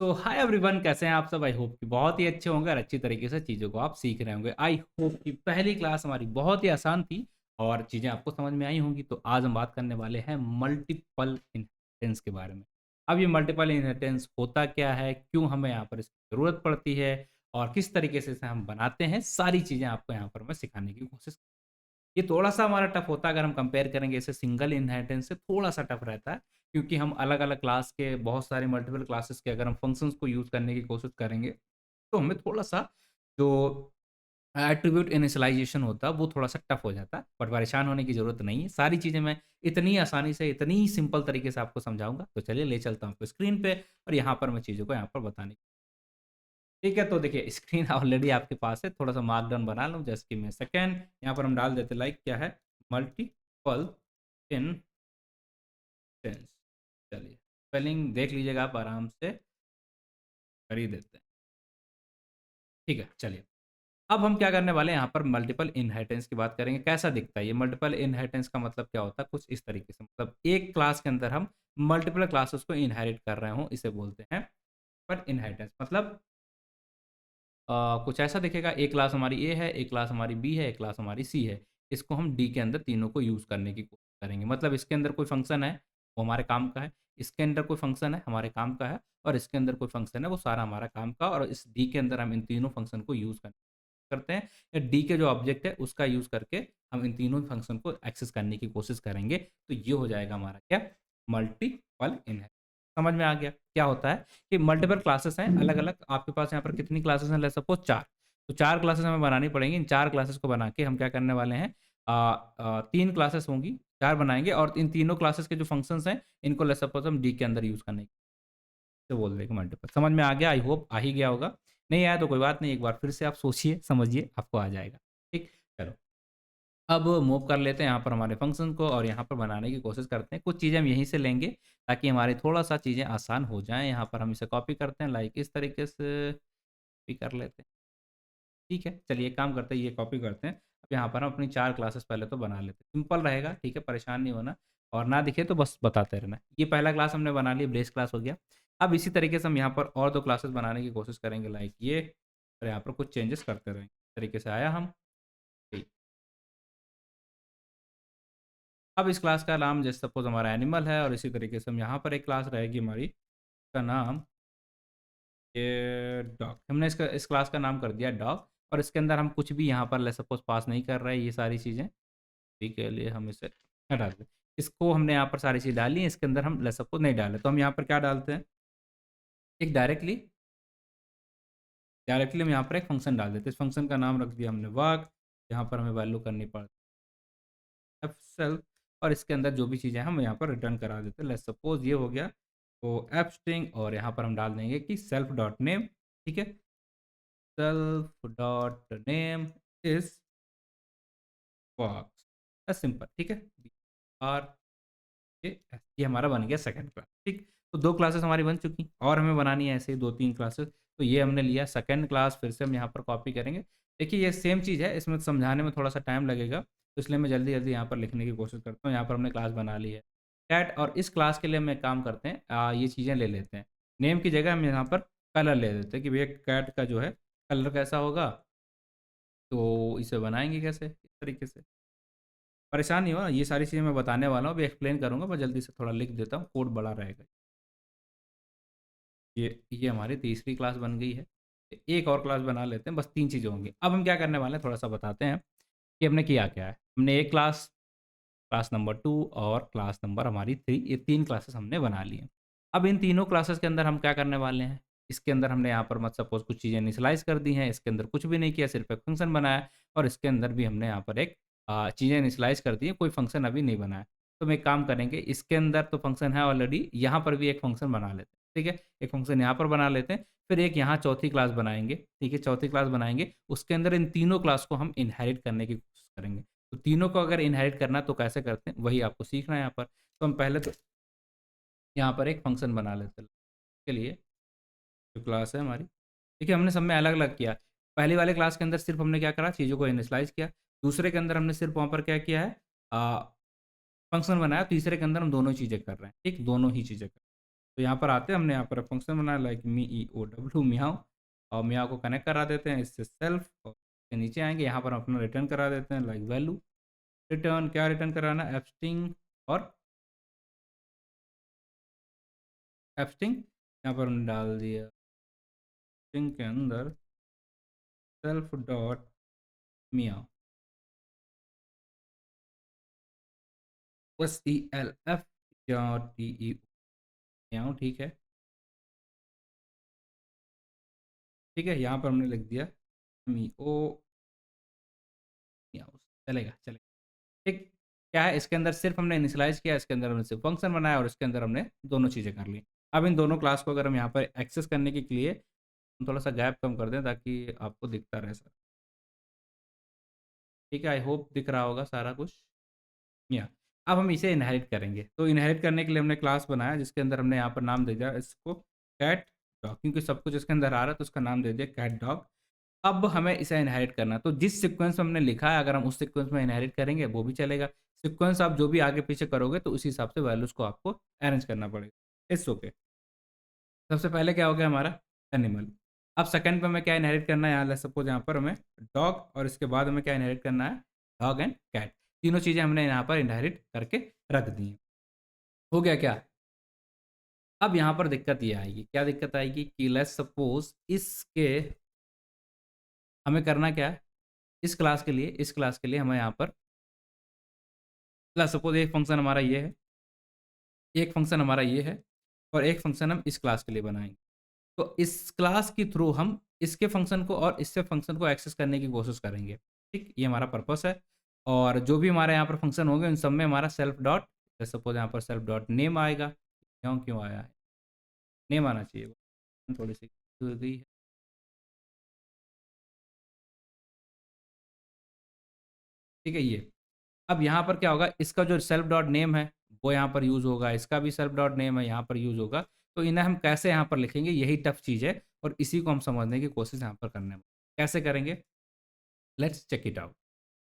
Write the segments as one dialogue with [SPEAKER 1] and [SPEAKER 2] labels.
[SPEAKER 1] तो hi everyone, कैसे हैं आप सब? आई होप कि बहुत ही अच्छे होंगे और अच्छी तरीके से चीज़ों को आप सीख रहे होंगे। आई होप कि पहली क्लास हमारी बहुत ही आसान थी और चीज़ें आपको समझ में आई होंगी। तो आज हम बात करने वाले हैं मल्टीपल इनहेरिटेंस के बारे में। अब ये मल्टीपल इनहेरिटेंस होता क्या है, क्यों हमें यहाँ पर इसकी ज़रूरत पड़ती है और किस तरीके से इसे हम बनाते हैं, सारी चीज़ें आपको यहाँ पर मैं सिखाने की कोशिश। ये थोड़ा-सा हमारा टफ होता है अगर हम कंपेयर करेंगे इसे सिंगल इनहेरिटेंस से, थोड़ा-सा टफ रहता है, क्योंकि हम अलग-अलग क्लास के बहुत सारे मल्टीपल क्लासेस के अगर हम फंक्शंस को यूज़ करने की कोशिश करेंगे, तो हमें थोड़ा-सा जो एट्रिब्यूट इनिशियलाइज़ेशन होता है, वो थोड़ा-सा टफ हो जाता है, बट परेशान होने की ज़रूरत नहीं है। सारी चीज़ें मैं इतनी आसानी से, इतनी सिंपल तरीके से आपको समझाऊँगा। तो चलिए ले चलता हूँ आपको स्क्रीन पे और यहाँ पर मैं चीज़ों को यहाँ पर बताने। ठीक है, तो देखिए स्क्रीन ऑलरेडी आपके पास है, थोड़ा-सा मार्कडाउन बना लूँ, just give me a second. यहाँ पर हम डाल देते हैं लाइक क्या है, मल्टीपल इनहेरिटेंस। चलिए, स्पेलिंग देख लीजिएगा आप आराम से, कर ही देते हैं। ठीक है, चलिए। अब हम क्या करने वाले हैं, यहाँ पर मल्टीपल इनहेरिटेंस की बात करेंगे। कैसा दिखता है ये? मल्टीपल इनहेरिटेंस का मतलब क्या होता है? कुछ इस तरीके से, मतलब एक क्लास के अंदर हम मल्टीपल क्लासेस को इनहेरिट कर रहे हों, इसे बोलते हैं पर इनहेरिटेंस। मतलब कुछ ऐसा दिखेगा, एक क्लास हमारी ए है, एक क्लास हमारी बी है, एक क्लास हमारी सी है। इसको हम डी के अंदर तीनों को यूज़ करने की कोशिश करेंगे। मतलब इसके अंदर कोई फ़ंक्शन है, वो हमारे काम का है, इसके अंदर कोई फ़ंक्शन है, हमारे काम का है और इसके अंदर कोई फ़ंक्शन है, वो सारा हमारा काम का, और इस डी के अंदर हम इन तीनों फ़ंक्शन को यूज़ करते हैं, या डी के जो ऑब्जेक्ट है उसका यूज़ करके हम इन तीनों फंक्शन को एक्सेस करने की कोशिश करेंगे। तो ये हो जाएगा हमारा क्या, मल्टीपल इनहेरिटेंस। समझ में आ गया क्या होता है कि मल्टीपल क्लासेस हैं अलग-अलग, आपके पास यहाँ पर कितनी क्लासेस हैं, लेट्स सपोज 4। तो 4 क्लासेस हमें बनानी पड़ेंगी। इन 4 क्लासेस को बना के हम क्या करने वाले हैं, 3 क्लासेस होंगी, 4 बनाएँगे और इन तीनों क्लासेस के जो फंक्शंस हैं, इनको लेट्स सपोज हम डी के अंदर यूज़ करने से बोल देंगे मल्टीपल। समझ में आ गया? आई होप आ ही गया होगा। नहीं आया तो कोई बात नहीं, एक बार फिर से आप सोचिए, समझिए, आपको आ जाएगा। ठीक? चलो, अब मूव कर लेते हैं यहाँ पर हमारे फ़ंक्शन को और यहाँ पर बनाने की कोशिश करते हैं। कुछ चीज़ें हम यहीं से लेंगे ताकि हमारी थोड़ा-सा चीज़ें आसान हो जाएँ। यहाँ पर हम इसे कॉपी करते हैं, लाइक इस तरीके से कॉपी कर लेते हैं। ठीक है, चलिए एक काम करते हैं, ये कॉपी करते हैं। अब यहाँ पर हम अपनी 4 क्लासेस पहले तो बना लेते हैं। सिंपल रहेगा, ठीक है, परेशान नहीं होना और ना दिखे तो बस बताते रहना। ये पहला क्लास हमने बना लिया, बेस क्लास हो गया। अब इसी तरीके से हम यहाँ पर और 2 क्लासेस बनाने की कोशिश करेंगे, लाइक ये, और यहाँ पर कुछ चेंजेस करते रहेंगे। इस तरीके से आया हम, ठीक। अब इस क्लास का नाम जैसे सपोज़ हमारा एनिमल है और इसी तरीके से हम यहाँ पर एक क्लास रहेगी हमारी, इसका नाम ये डॉग। हमने इसका इस क्लास का नाम कर दिया डॉग और इसके अंदर हम कुछ भी यहाँ पर लेट्स सपोज़ पास नहीं कर रहे हैं, ये सारी चीज़ें। अभी के लिए हम इसे हटा दें। इसको हमने यहाँ पर सारी चीज़ डाली है, इसके अंदर हम लेट्स सपोज़ नहीं डाले, तो हम यहाँ पर क्या डालते हैं, एक डायरेक्टली डायरेक्टली हम यहाँ पर एक फ़ंक्शन डाल देते हैं। इस फ़ंक्शन का नाम रख दिया हमने वर्क, यहाँ पर हमें वैल्यू करनी पड़ती है एफ सेल्फ, और इसके अंदर जो भी चीज़ें हैं हम यहाँ पर रिटर्न करा देते हैं। लेट्स सपोज़ ये हो गया, तो एफ स्ट्रिंग, और यहाँ पर हम डाल देंगे कि सेल्फ डॉट नेम, ठीक है? Self dot name is works, simple, ठीक है? और ये हमारा बन गया सेकंड क्लास, ठीक। तो 2 क्लासेस हमारी बन चुकी और हमें बनानी है ऐसे ही 2-3 क्लासेस। तो ये हमने लिया सेकंड क्लास, फिर से हम यहाँ पर कॉपी करेंगे। देखिए ये सेम चीज़ है, इसमें समझाने में थोड़ा-सा टाइम लगेगा, तो इसलिए मैं जल्दी-जल्दी यहाँ पर लिखने की कोशिश करता हूँ। यहाँ पर हमने क्लास बना ली है कैट, और इस क्लास के लिए हम एक काम करते हैं, ये चीज़ें ले लेते हैं। नेम की जगह हम यहाँ पर कलर ले लेते हैं कि भैया कैट का जो है कलर कैसा होगा, तो इसे बनाएँगे कैसे, इस तरीके से। परेशान नहीं हो, ये सारी चीज़ें मैं बताने वाला हूँ, अभी एक्सप्लेन करूँगा, मैं जल्दी से थोड़ा लिख देता हूँ, कोड बड़ा रहेगा। ये हमारी तीसरी क्लास बन गई है। एक और क्लास बना लेते हैं, बस 3 चीज़ें होंगी। अब हम क्या करने वाले हैं, थोड़ा-सा बताते हैं कि हमने किया क्या है। हमने एक क्लास, क्लास नंबर 2 और क्लास नंबर हमारी 3, ये 3 क्लासेस हमने बना ली हैं। अब इन तीनों क्लासेस के अंदर हम क्या करने वाले हैं, इसके अंदर हमने यहाँ पर मत सपोज़ कुछ चीज़ें इनिशियलाइज़ कर दी हैं, इसके अंदर कुछ भी नहीं किया, सिर्फ़ एक फ़ंक्शन बनाया, और इसके अंदर भी हमने यहाँ पर एक चीज़ें इनिशियलाइज़ कर दी हैं, कोई फ़ंक्शन अभी नहीं बनाया। तो हम एक काम करेंगे, इसके अंदर तो फ़ंक्शन है ऑलरेडी, यहाँ पर भी एक फ़ंक्शन बना लेते हैं, ठीक है? एक फ़ंक्शन यहाँ पर बना लेते हैं, फिर एक यहाँ चौथी क्लास बनाएँगे, ठीक है? चौथी क्लास बनाएँगे, उसके अंदर इन तीनों क्लास को हम इनहेरिट करने की कोशिश करेंगे। तो तीनों को अगर इनहेरिट करना है तो कैसे करते हैं, वही आपको सीखना है यहाँ पर। तो हम पहले तो यहाँ पर एक फ़ंक्शन बना लेते हैं। इसके लिए जो क्लास है हमारी, देखिए हमने सब में अलग-अलग किया। पहली वाले क्लास के अंदर सिर्फ़ हमने क्या करा, चीज़ों को इनिशियलाइज़ किया। दूसरे के अंदर हमने सिर्फ़ वहाँ पर क्या किया है, अ, फ़ंक्शन बनाया। तीसरे के अंदर हम दोनों चीज़ें कर रहे हैं, ठीक? दोनों ही चीज़ें कर रहे हैं। तो यहाँ पर आते हैं, हमने यहाँ पर फंक्शन बनाया लाइक मी ई ओ डब्ल्यू मियाओ, और मियाओ को कनेक्ट करा देते हैं इससे सेल्फ, और इसके नीचे आएंगे, यहाँ पर अपना रिटर्न करा देते हैं लाइक वैल्यू। रिटर्न क्या रिटर्न कराना है, एब्स्टिंग और एब्स्टिंग, यहाँ पर हमने डाल दिया स्ट्रिंग के अंदर self dot Miao, S E L F T E Miao, ठीक है। ठीक है, यहाँ पर हमने लिख दिया मी ओ मियाओ, चलेगा चलेगा। ठीक, क्या है इसके अंदर सिर्फ हमने इनिशियलाइज़ किया, इसके अंदर हमने सिर्फ फंक्शन बनाया और इसके अंदर हमने दोनों चीज़ें कर ली। अब इन दोनों क्लास को अगर हम यहाँ पर एक्सेस करने के लिए हम थोड़ा-सा गैप कम कर दें ताकि आपको दिखता रहे सर। ठीक है, आई होप दिख रहा होगा सारा कुछ। या अब हम इसे इनहेरिट करेंगे। तो इनहेरिट करने के लिए हमने क्लास बनाया जिसके अंदर हमने यहाँ पर नाम दे दिया इसको कैट डॉग, क्योंकि सब कुछ इसके अंदर आ रहा है तो उसका नाम दे दिया कैट डॉग। अब हमें इसे इनहेरिट करना है, तो जिस सीक्वेंस में हमने लिखा है अगर हम उस सीक्वेंस में इनहेरिट करेंगे वो भी चलेगा। सीक्वेंस आप जो भी आगे पीछे करोगे तो उसी हिसाब से वैल्यूज़ को आपको अरेंज करना पड़ेगा। It's okay. सबसे पहले क्या हो गया हमारा एनिमल। अब सेकंड पे हमें क्या इनहेरिट करना है, यहाँ लेट्स सपोज यहाँ पर हमें डॉग, और इसके बाद हमें क्या इनहेरिट करना है, डॉग एंड कैट। तीनों चीज़ें हमने यहाँ पर इनहेरिट करके रख दी हैं। हो गया क्या? अब यहाँ पर दिक्कत ये आएगी, क्या दिक्कत आएगी कि लेट्स सपोज इसके हमें करना क्या है, इस क्लास के लिए हमें यहाँ पर लेट्स सपोज एक फंक्शन हमारा ये है, एक फंक्शन हमारा ये है, और एक फंक्शन हम इस क्लास के लिए बनाएँगे। तो इस क्लास के थ्रू हम इसके फंक्शन को और इससे फंक्शन को एक्सेस करने की कोशिश करेंगे। ठीक? ये हमारा पर्पस है, और जो भी हमारे यहाँ पर फंक्शन होंगे उन सब में हमारा सेल्फ डॉट, सपोज़ यहाँ पर सेल्फ डॉट नेम आएगा। क्यों आया है? नेम आना चाहिए, थोड़ी-सी हो गई है। ठीक है ये। अब यहाँ पर क्या होगा, इसका जो सेल्फ डॉट नेम है वो यहाँ पर यूज़ होगा, इसका भी सेल्फ डॉट नेम है यहाँ पर यूज़ होगा। तो इन्हें हम कैसे यहाँ पर लिखेंगे, यही टफ चीज़ है, और इसी को हम समझने की कोशिश यहाँ पर करने वाले हैं। कैसे करेंगे? Let's check it out.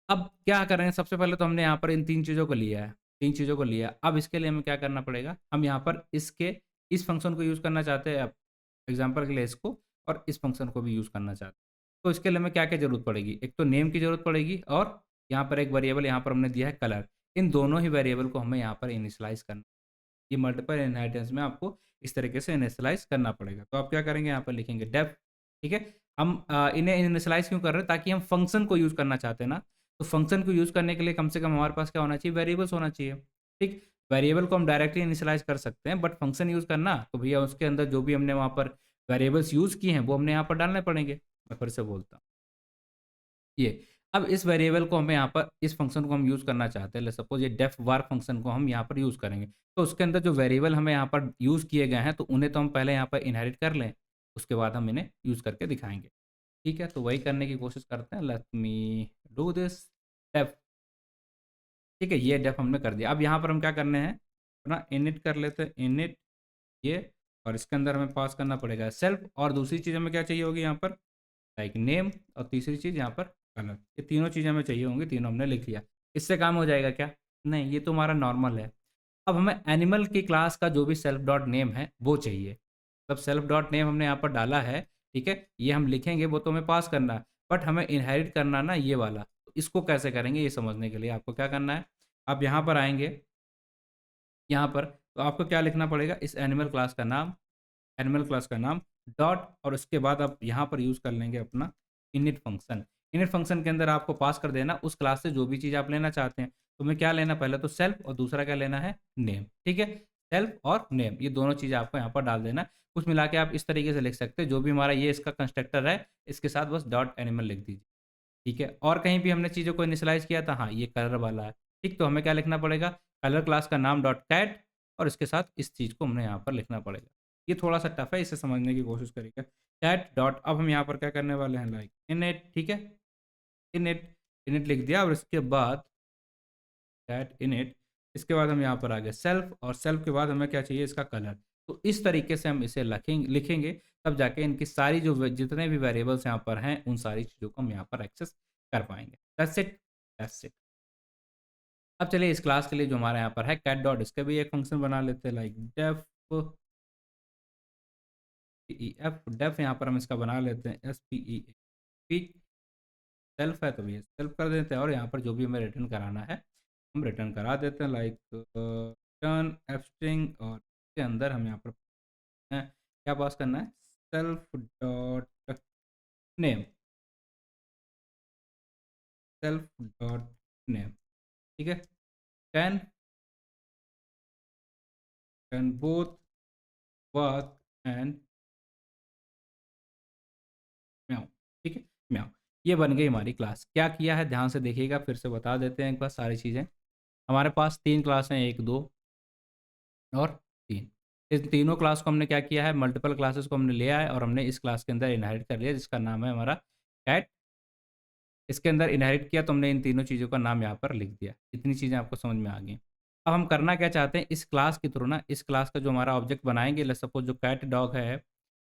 [SPEAKER 1] अब क्या करेंगे, सबसे पहले तो हमने यहाँ पर इन 3 चीज़ों को लिया है, 3 चीज़ों को लिया। अब इसके लिए हमें क्या करना पड़ेगा, हम यहाँ पर इस फ़ंक्शन को यूज़ करना चाहते हैं, अब एग्ज़ाम्पल के लिए इसको, और इस फ़ंक्शन को भी यूज़ करना चाहते हैं। तो इसके लिए हमें क्या-क्या ज़रूरत पड़ेगी, एक तो नेम की ज़रूरत पड़ेगी, और यहाँ पर एक वेरिएबल यहाँ पर हमने दिया है कलर। इन दोनों ही वेरिएबल को हमें यहाँ पर इनिशियलाइज़ करना, ये मल्टीपल इनहेरिटेंस में आपको इस तरीके से इनिशियलाइज़ करना पड़ेगा। तो आप क्या करेंगे, यहाँ पर लिखेंगे डेफ, ठीक है? हम इन्हें इनिशियलाइज़ क्यों कर रहे हैं, ताकि हम फंक्शन को यूज़ करना चाहते हैं ना, तो फंक्शन को यूज़ करने के लिए कम से कम हमारे पास क्या होना चाहिए, वेरिएबल्स होना चाहिए, ठीक? वेरिएबल को हम डायरेक्टली इनिशियलाइज़ कर सकते हैं, बट फंक्शन यूज़ करना, तो भैया उसके अंदर जो भी हमने वहाँ पर वेरिएबल्स यूज़ किए हैं, वो हमने यहाँ पर डालने पड़ेंगे। मैं फिर से बोलता हूँ, ये। अब इस वेरिएबल को हमें यहाँ पर इस फ़ंक्शन को हम यूज़ करना चाहते हैं, लेट्स सपोज़ ये डेफ var फ़ंक्शन को हम यहाँ पर यूज़ करेंगे। तो उसके अंदर जो वेरिएबल हमें यहाँ पर यूज़ किए गए हैं, तो उन्हें तो हम पहले यहाँ पर इनहेरिट कर लें, उसके बाद हम इन्हें यूज़ करके दिखाएँगे। ठीक है? तो वही करने की कोशिश करते हैं। लेट मी डू दिस डेफ, ठीक है? ये डेफ हमने कर दिया। अब यहाँ पर हम क्या करने हैं, अपना इनिट कर लेते हैं, इनिट ये, और इसके अंदर हमें पास करना पड़ेगा सेल्फ, और दूसरी चीज़ हमें क्या चाहिए होगी यहाँ पर, लाइक नेम, और तीसरी चीज़ यहाँ पर कलर। ये तीनों चीज़ें हमें चाहिए होंगी, तीनों हमने लिख लिया। इससे काम हो जाएगा क्या? नहीं, ये तो हमारा नॉर्मल है। अब हमें एनिमल की क्लास का जो भी सेल्फ डॉट नेम है वो चाहिए। मतलब सेल्फ डॉट नेम हमने यहाँ पर डाला है, ठीक है? ये हम लिखेंगे, वो तो हमें पास करना है, बट हमें इनहेरिट करना ना ये वाला। तो इसको कैसे करेंगे, ये समझने के लिए आपको क्या करना है, आप यहाँ पर आएँगे, यहाँ पर, तो आपको क्या लिखना पड़ेगा, इस एनिमल क्लास का नाम डॉट, और उसके बाद आप यहाँ पर यूज़ कर लेंगे अपना इनिट फंक्शन। इनिट फंक्शन के अंदर आपको पास कर देना उस क्लास से जो भी चीज़ आप लेना चाहते हैं। तो हमें क्या लेना, पहले तो सेल्फ, और दूसरा क्या लेना है, नेम, ठीक है? सेल्फ और नेम, ये दोनों चीज़ें आपको यहाँ पर डाल देना है। कुछ मिला के आप इस तरीके से लिख सकते हैं, जो भी हमारा ये इसका कंस्ट्रक्टर है, इसके साथ बस डॉट एनिमल लिख दीजिए। ठीक है? और कहीं भी हमने चीज़ों को इनिशियलाइज़ किया था, हाँ, ये कलर वाला है। ठीक, तो हमें क्या लिखना पड़ेगा, कलर क्लास का नाम डॉट कैट, और इसके साथ इस चीज़ को हमने यहाँ पर लिखना पड़ेगा। ये थोड़ा-सा टफ है, इसे समझने की कोशिश करिएगा। कैट डॉट, अब हम यहाँ पर क्या करने वाले हैं, लाइक इनिट, ठीक है? इनिट, इनिट लिख दिया, और इसके बाद कैट इनिट, इसके बाद हम यहाँ पर आ गए सेल्फ, और सेल्फ के बाद हमें क्या चाहिए, इसका कलर। तो इस तरीके से हम इसे लिखेंगे, तब जाके इनकी सारी जो जितने भी वेरिएबल्स यहाँ पर हैं, उन सारी चीज़ों को हम यहाँ पर एक्सेस कर पाएँगे। That's it, that's it. अब चलिए इस क्लास के लिए जो हमारे यहाँ पर है कैट डॉट, इसका भी एक फंक्शन बना लेते हैं, लाइक डेफ एफ डेफ यहाँ पर हम इसका बना लेते हैं S P E P. Self है तो ये सेल्फ कर देते हैं और यहाँ पर जो भी हमें रिटर्न कराना है हम रिटर्न करा देते हैं, लाइक रिटर्न एफ स्ट्रिंग। और इसके अंदर हम यहाँ पर क्या पास करना है, self dot name, self dot name. ठीक है, can can both work and meow. ठीक है, म्याऊ। ये बन गई हमारी क्लास। क्या किया है ध्यान से देखिएगा, फिर से बता देते हैं एक बार सारी चीज़ें। हमारे पास 3 क्लास हैं, 1, 2 और 3। इन तीनों क्लास को हमने क्या किया है, मल्टीपल क्लासेस को हमने ले आए और हमने इस क्लास के अंदर इनहेरिट कर लिया, जिसका नाम है हमारा कैट। इसके अंदर इनहेरिट किया तो हमने इन तीनों चीज़ों का नाम यहाँ पर लिख दिया। इतनी चीज़ें आपको समझ में आ गई। अब हम करना क्या चाहते हैं, इस क्लास के थ्रू ना, इस क्लास का जो हमारा ऑब्जेक्ट बनाएंगे, लेट्स सपोज जो कैट डॉग है,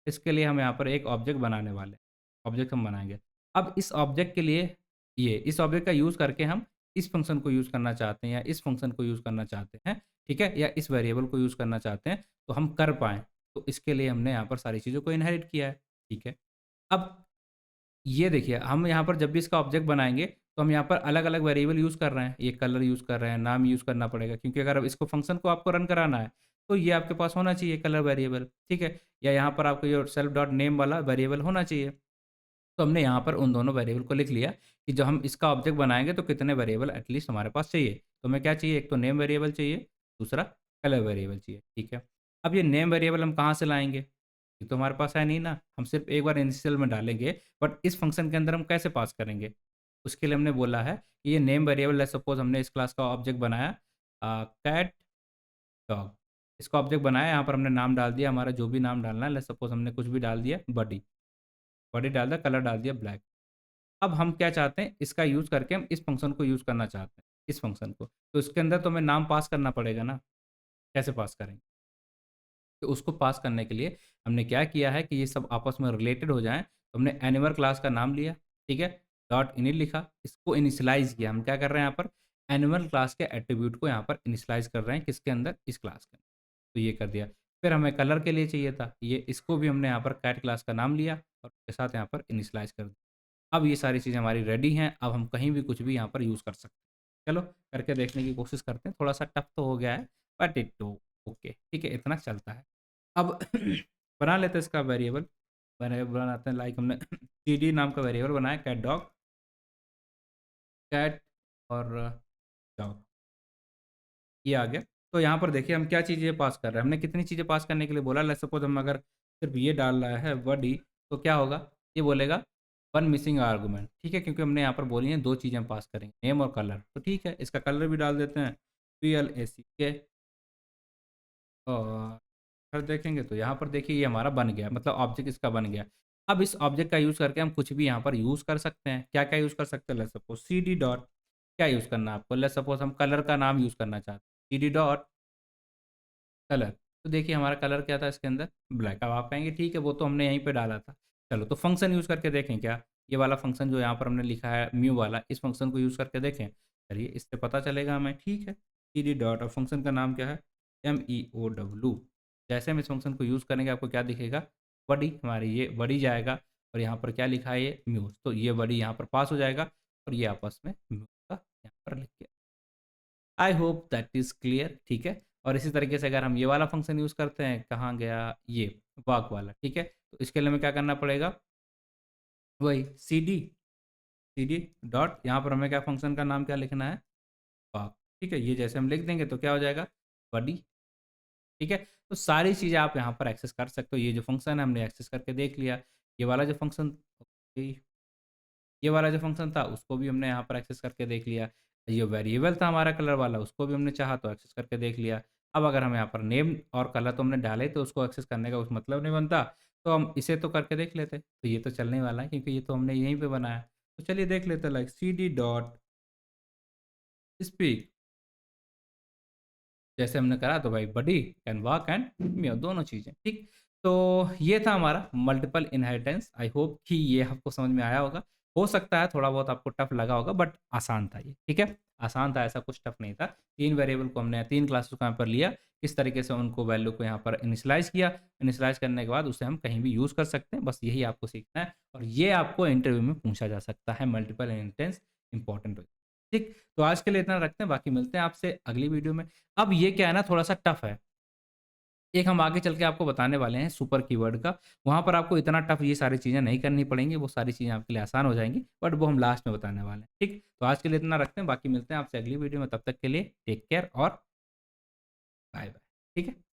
[SPEAKER 1] इसके लिए हम यहाँ पर एक ऑब्जेक्ट बनाने वाले हैं। ऑब्जेक्ट हम बनाएंगे। अब इस ऑब्जेक्ट के लिए इस ऑब्जेक्ट का यूज़ करके हम इस फंक्शन को यूज़ करना चाहते हैं या इस फंक्शन को यूज़ करना चाहते हैं, ठीक है, या इस वेरिएबल को यूज़ करना चाहते हैं, तो हम कर पाएँ। तो इसके लिए हमने यहाँ पर सारी चीज़ों को इनहेरिट किया है, ठीक है। अब ये देखिए, हम यहाँ पर जब भी इसका ऑब्जेक्ट बनाएँगे, तो हम यहाँ पर अलग-अलग वेरिएबल यूज़ कर रहे हैं। ये कलर यूज़ कर रहे हैं, नाम यूज़ करना पड़ेगा, क्योंकि अगर अब इसको फंक्शन को आपको रन कराना है, तो ये आपके पास होना चाहिए कलर वेरिएबल, ठीक है? या यहाँ पर आपको ये सेल्फ डॉट नेम वाला वेरिएबल होना चाहिए। तो हमने यहाँ पर उन दोनों वेरिएबल को लिख लिया कि जब हम इसका ऑब्जेक्ट बनाएँगे, तो कितने वेरिएबल एटलीस्ट हमारे पास चाहिए। तो हमें क्या चाहिए, एक तो नेम वेरिएबल चाहिए, दूसरा कलर वेरिएबल चाहिए, ठीक है? अब ये नेम वेरिएबल हम कहाँ से लाएँगे? ये तो हमारे पास है नहीं ना, हम सिर्फ़ एक बार इनिशियल में डालेंगे, बट इस फ़ंक्शन के अंदर हम कैसे पास करेंगे? उसके लिए हमने बोला है कि ये नेम वेरिएबल, लेट्स सपोज़ हमने इस क्लास का ऑब्जेक्ट बनाया कैट डॉग। इसका ऑब्जेक्ट बनाया, यहाँ पर हमने नाम डाल दिया, हमारा जो भी नाम डालना है, लेट्स सपोज़ हमने कुछ भी डाल दिया बडी, बडी डाल दिया, कलर डाल दिया ब्लैक। अब हम क्या चाहते हैं, इसका यूज़ करके हम इस फ़ंक्शन को यूज़ करना चाहते हैं, इस फ़ंक्शन को। तो इसके अंदर तो हमें नाम पास करना पड़ेगा ना, कैसे पास करेंगे? तो उसको पास करने के लिए हमने क्या किया है कि ये सब आपस में रिलेटेड हो जाएँ, तो हमने एनिमल क्लास का नाम लिया, ठीक है? डॉट इनिट लिखा, इसको इनिशियलाइज़ किया। हम क्या कर रहे हैं यहाँ पर, एनिमल क्लास के एट्रिब्यूट को यहाँ पर इनिशियलाइज़ कर रहे हैं, किसके अंदर? इस क्लास के अंदर। तो ये कर दिया। फिर हमें कलर के लिए चाहिए था, ये इसको भी हमने यहाँ पर कैट क्लास का नाम लिया और उसके साथ यहाँ पर इनिशियलाइज़ कर दिया। अब ये सारी चीज़ें हमारी रेडी हैं, अब हम कहीं भी कुछ भी यहाँ पर यूज़ कर सकते हैं। चलो करके देखने की कोशिश करते हैं, थोड़ा-सा टफ तो हो गया है, बट इट ओके, ठीक है, इतना चलता है। अब बना लेते हैं इसका वेरिएबल, बनाते हैं, लाइक हमने सीडी नाम का वेरिएबल बनाया, कैट डॉग, कैट और डॉग, ये आ गया। तो यहाँ पर देखिए हम क्या चीज़ें पास कर रहे हैं, हमने कितनी चीज़ें पास करने के लिए बोला, लेट्स सपोज़ हम अगर सिर्फ़ ये डाल रहा है बॉडी, तो क्या होगा? ये बोलेगा 1 मिसिंग आर्गुमेंट, ठीक है? क्योंकि हमने यहाँ पर बोली है 2 चीज़ें हम पास करेंगे, नेम और कलर। तो ठीक है, इसका कलर भी डाल देते हैं, PLACK। और फिर देखेंगे तो यहाँ पर देखिए ये हमारा बन गया, मतलब ऑब्जेक्ट इसका बन गया। अब इस ऑब्जेक्ट का यूज़ करके हम कुछ भी यहाँ पर यूज़ कर सकते हैं। क्या-क्या यूज़ कर सकते हैं? लेट्स सपोज़ सीडी डॉट, क्या यूज़ करना है आपको? लेट्स सपोज़ हम कलर का नाम यूज़ करना चाहते हैं, सीडी डॉट कलर। तो देखिए हमारा कलर क्या था इसके अंदर? ब्लैक। अब आप कहेंगे ठीक है, वो तो हमने यहीं पे डाला था। चलो तो फंक्शन यूज़ करके देखें क्या? ये वाला फंक्शन जो यहाँ पर हमने लिखा है म्यू वाला, इस फंक्शन को यूज़ करके देखें। चलिए इससे पता चलेगा हमें, ठीक है। सीडी डॉट और फंक्शन का नाम क्या है? MEOW। जैसे हम इस फंक्शन को यूज़ करेंगे आपको क्या दिखेगा? बडी, हमारी ये बडी जाएगा और यहाँ पर क्या लिखा है ये? म्यू। तो ये बडी यहाँ पर पास हो जाएगा और ये आपस में म्यू का यहाँ पर लिख के, I hope that is clear, ठीक है? और इसी तरीके से अगर हम ये वाला फंक्शन यूज़ करते हैं, कहाँ गया? ये वॉक वाला, ठीक है? तो इसके लिए हमें क्या करना पड़ेगा? वही सीडी, सीडी डॉट, यहाँ पर हमें क्या फंक्शन का नाम क्या लिखना है? वॉक, ठीक है? ये जैसे हम लिख देंगे तो क्या हो जाएगा? बडी, ठीक है? तो सारी चीज़ें आप यहाँ पर एक्सेस कर सकते हो। ये जो फंक्शन है हमने एक्सेस करके देख लिया। ये वाला जो फंक्शन, ओके, ये वाला जो फंक्शन था उसको भी हमने यहाँ पर एक्सेस करके देख लिया। ये वेरिएबल था हमारा कलर वाला, उसको भी हमने चाहा तो एक्सेस करके देख लिया। अब अगर हम यहाँ पर नेम और कलर तो हमने डाले, तो उसको एक्सेस करने का कुछ मतलब नहीं बनता, तो हम इसे तो करके देख लेते। तो ये तो चलने वाला है क्योंकि ये तो हमने यहीं पे बनाया। तो चलिए देख लेते हैं, लाइक सीडी डॉट स्पीक, जैसे हमने करा तो भाई बडी कैन वॉक एंड म्याऊ, दोनों चीज़ें, ठीक। तो ये था हमारा मल्टीपल इनहेरिटेंस। आई होप कि ये आपको समझ में आया होगा। हो सकता है थोड़ा बहुत आपको टफ लगा होगा, बट आसान था ये, ठीक है? आसान था, ऐसा कुछ टफ नहीं था। 3 वेरिएबल को हमने 3 क्लासेस को यहाँ पर लिया, किस तरीके से उनको वैल्यू को यहाँ पर इनिशियलाइज़ किया, इनिशियलाइज़ करने के बाद उसे हम कहीं भी यूज़ कर सकते हैं, बस यही आपको सीखना है और ये आपको इंटरव्यू में पूछा जा सकता है, मल्टीपल इन्हेरिटेंस इम्पोर्टेंट हो। ठीक, तो आज के लिए इतना रखते हैं, बाकी मिलते हैं आपसे अगली वीडियो में। अब ये क्या है ना, थोड़ा-सा टफ है। एक हम आगे चल के आपको बताने वाले हैं सुपर कीवर्ड का, वहाँ पर आपको इतना टफ ये सारी चीज़ें नहीं करनी पड़ेंगी, वो सारी चीज़ें आपके लिए आसान हो जाएँगी, बट वो हम लास्ट में बताने वाले हैं, ठीक? तो आज के लिए इतना रखते हैं, बाकी मिलते हैं आपसे अगली वीडियो में, तब तक के लिए टेक केयर और बाय-बाय, ठीक है?